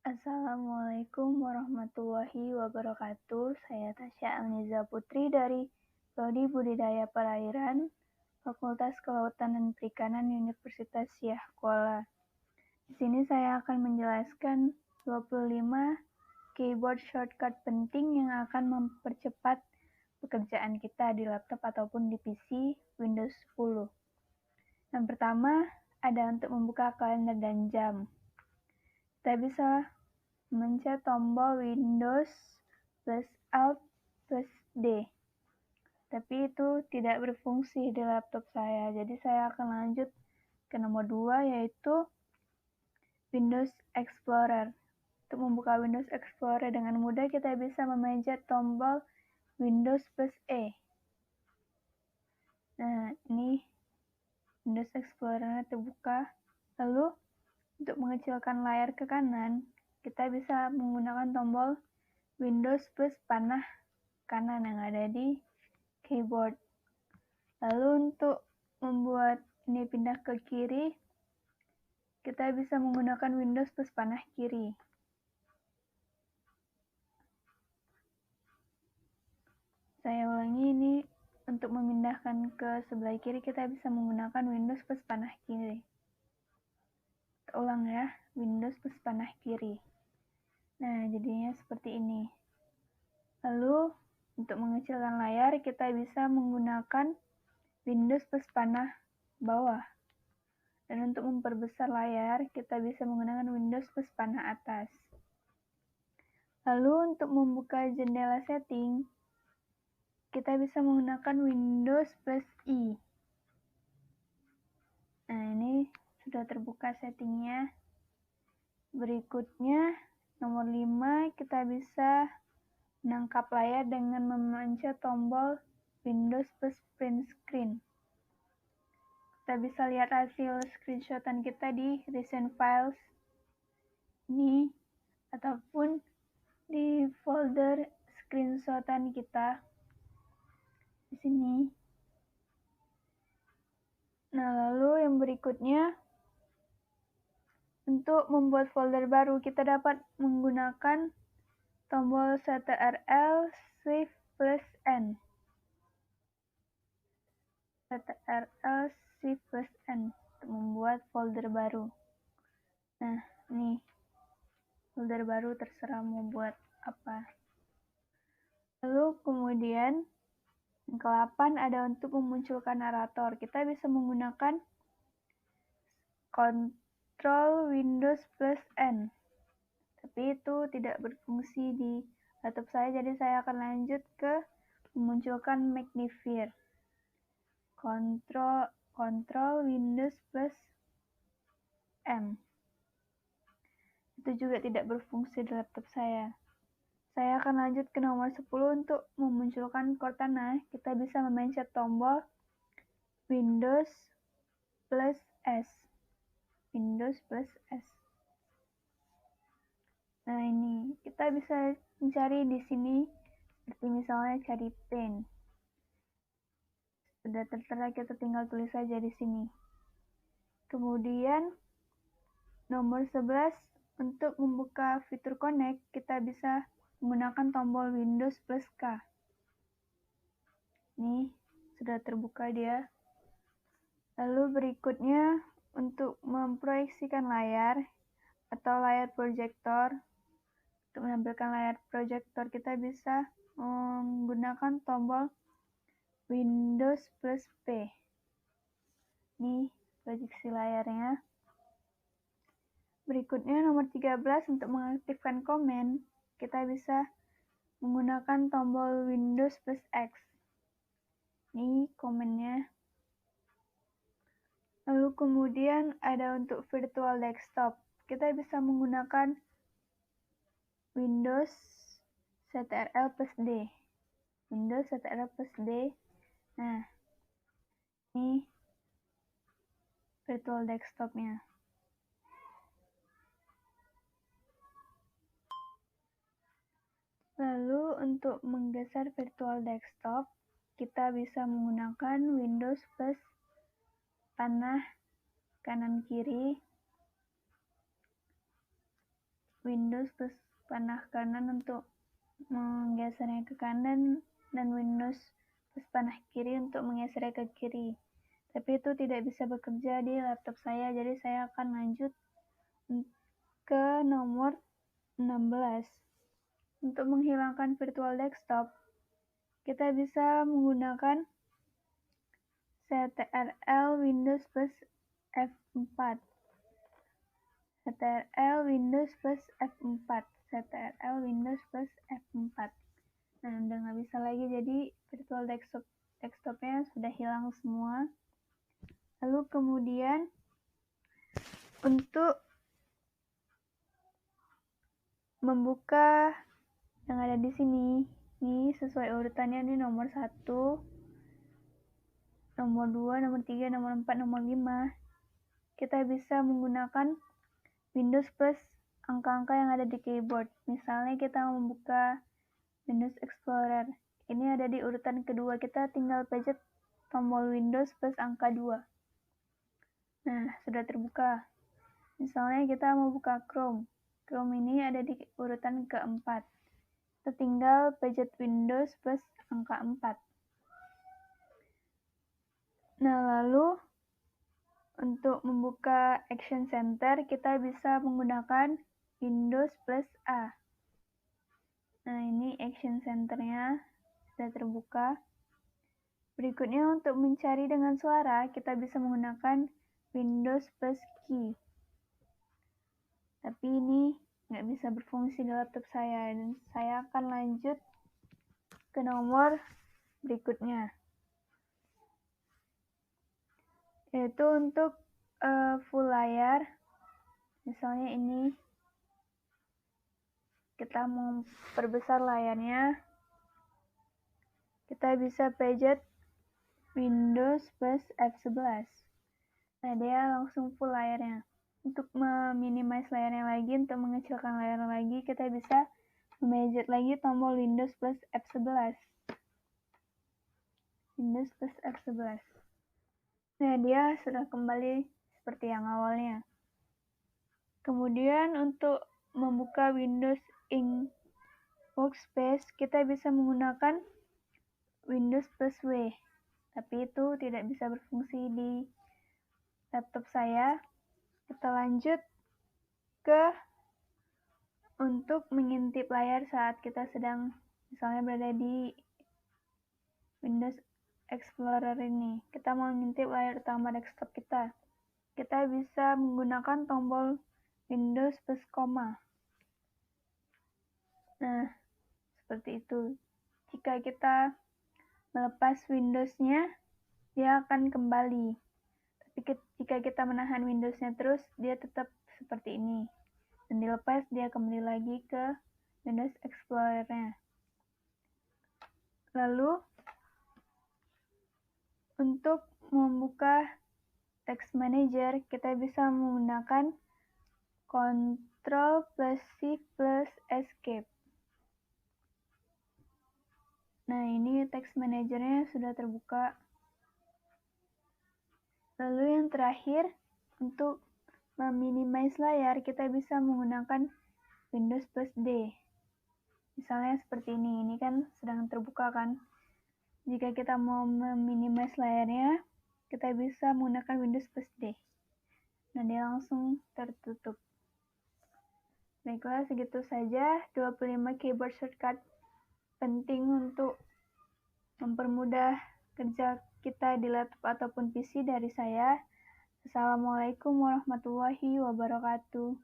Assalamualaikum warahmatullahi wabarakatuh. Saya Tasya Alniza Putri dari Prodi Budidaya Perairan, Fakultas Kelautan dan Perikanan Universitas Syahkuala. Di sini saya akan menjelaskan 25 keyboard shortcut penting yang akan mempercepat pekerjaan kita di laptop ataupun di PC Windows 10. Yang pertama, ada untuk membuka kalender dan jam. Kita bisa mencet tombol Windows plus Alt plus D. Tapi itu tidak berfungsi di laptop saya. Jadi saya akan lanjut ke nomor 2 yaitu Windows Explorer. Untuk membuka Windows Explorer dengan mudah kita bisa memencet tombol Windows plus E. Nah, ini Windows Explorer terbuka. Lalu untuk mengecilkan layar ke kanan, kita bisa menggunakan tombol Windows plus panah kanan yang ada di keyboard. Lalu untuk membuat ini pindah ke kiri, kita bisa menggunakan Windows plus panah kiri. Saya ulangi, ini untuk memindahkan ke sebelah kiri kita bisa menggunakan Windows plus panah kiri. Kita ulang ya, Windows plus panah kiri. Nah, jadinya seperti ini. Lalu, untuk mengecilkan layar, kita bisa menggunakan Windows plus panah bawah. Dan untuk memperbesar layar, kita bisa menggunakan Windows plus panah atas. Lalu, untuk membuka jendela setting, kita bisa menggunakan Windows plus I. Nah, ini sudah terbuka settingnya. Berikutnya, nomor 5, kita bisa menangkap layar dengan memencet tombol Windows plus print screen. Kita bisa lihat hasil screenshotan kita di recent files ini ataupun di folder screenshotan kita di sini. Nah, lalu yang berikutnya, untuk membuat folder baru kita dapat menggunakan tombol Ctrl Shift plus N. Ctrl Shift plus N untuk membuat folder baru. Nah, nih folder baru terserah mau buat apa. Lalu kemudian yang ke-8 ada untuk memunculkan narator. Kita bisa menggunakan Ctrl Windows plus N. Tapi itu tidak berfungsi di laptop saya, jadi saya akan lanjut ke memunculkan Magnifier. Ctrl Windows plus M. Itu juga tidak berfungsi di laptop saya. Saya akan lanjut ke nomor 10 untuk memunculkan Cortana. Kita bisa memencet tombol Windows plus S. Windows plus S. Nah, ini kita bisa mencari di sini seperti misalnya cari pen. Sudah tertera, kita tinggal tulis saja di sini. Kemudian nomor 11 untuk membuka fitur Connect kita bisa menggunakan tombol Windows plus K. Ini sudah terbuka dia. Lalu berikutnya untuk memproyeksikan layar atau layar proyektor. Untuk menampilkan layar proyektor kita bisa menggunakan tombol Windows plus P. Ini proyeksi layarnya. Berikutnya nomor 13 untuk mengaktifkan komen, kita bisa menggunakan tombol Windows plus X. Ini komennya. Lalu kemudian ada untuk virtual desktop. Kita bisa menggunakan Windows Ctrl plus D. Windows Ctrl plus D. Nah, ini virtual desktopnya. Lalu untuk menggeser virtual desktop, kita bisa menggunakan Windows plus panah kanan kiri. Windows plus panah kanan untuk menggesernya ke kanan, dan Windows plus panah kiri untuk menggesernya ke kiri. Tapi itu tidak bisa bekerja di laptop saya, jadi saya akan lanjut ke nomor 16. Untuk menghilangkan virtual desktop, kita bisa menggunakan Ctrl Windows plus F4. Ctrl Windows plus F4. Ctrl Windows plus F4. Nah, udah nggak bisa lagi, jadi virtual desktopnya sudah hilang semua. Lalu kemudian untuk membuka yang ada di sini, ini sesuai urutannya, ini nomor 1, nomor 2, nomor 3, nomor 4, nomor 5. Kita bisa menggunakan Windows plus angka-angka yang ada di keyboard. Misalnya kita membuka Windows Explorer. Ini ada di urutan kedua, kita tinggal pencet tombol Windows plus angka 2. Nah, sudah terbuka. Misalnya kita mau buka Chrome. Chrome ini ada di urutan keempat. Kita tinggal pencet Windows plus angka 4. Nah, lalu untuk membuka Action Center, kita bisa menggunakan Windows plus A. Nah, ini Action Center-nya sudah terbuka. Berikutnya, untuk mencari dengan suara, kita bisa menggunakan Windows plus key. Tapi ini nggak bisa berfungsi di laptop saya, dan saya akan lanjut ke nomor berikutnya, yaitu untuk full layar. Misalnya ini kita mau perbesar layarnya, kita bisa pencet Windows plus F11. Nah, dia langsung full layarnya. Untuk meminimize layarnya lagi, untuk mengecilkan layarnya lagi, kita bisa memencet lagi tombol Windows plus F11. Windows plus F11. Nah, dia sudah kembali seperti yang awalnya. Kemudian untuk membuka Windows Ink Workspace, kita bisa menggunakan Windows plus W. Tapi itu tidak bisa berfungsi di laptop saya. Kita lanjut ke untuk mengintip layar saat kita sedang misalnya berada di Windows Explorer ini. Kita mau mengintip layar utama desktop kita. Kita bisa menggunakan tombol Windows plus koma. Nah, seperti itu. Jika kita melepas Windows-nya, dia akan kembali. Tapi jika kita menahan Windows-nya terus, dia tetap seperti ini. Dan dilepas, dia kembali lagi ke Windows Explorer-nya. Lalu, untuk membuka Text Manager, kita bisa menggunakan Ctrl plus Shift plus Escape. Nah, ini Text Manager-nya sudah terbuka. Lalu yang terakhir, untuk meminimize layar, kita bisa menggunakan Windows plus D. Misalnya seperti ini kan sedang terbuka kan. Jika kita mau meminimize layarnya, kita bisa menggunakan Windows plus D. Nah, dia langsung tertutup. Baiklah, segitu saja 25 keyboard shortcut penting untuk mempermudah kerja kita di laptop ataupun PC dari saya. Assalamualaikum warahmatullahi wabarakatuh.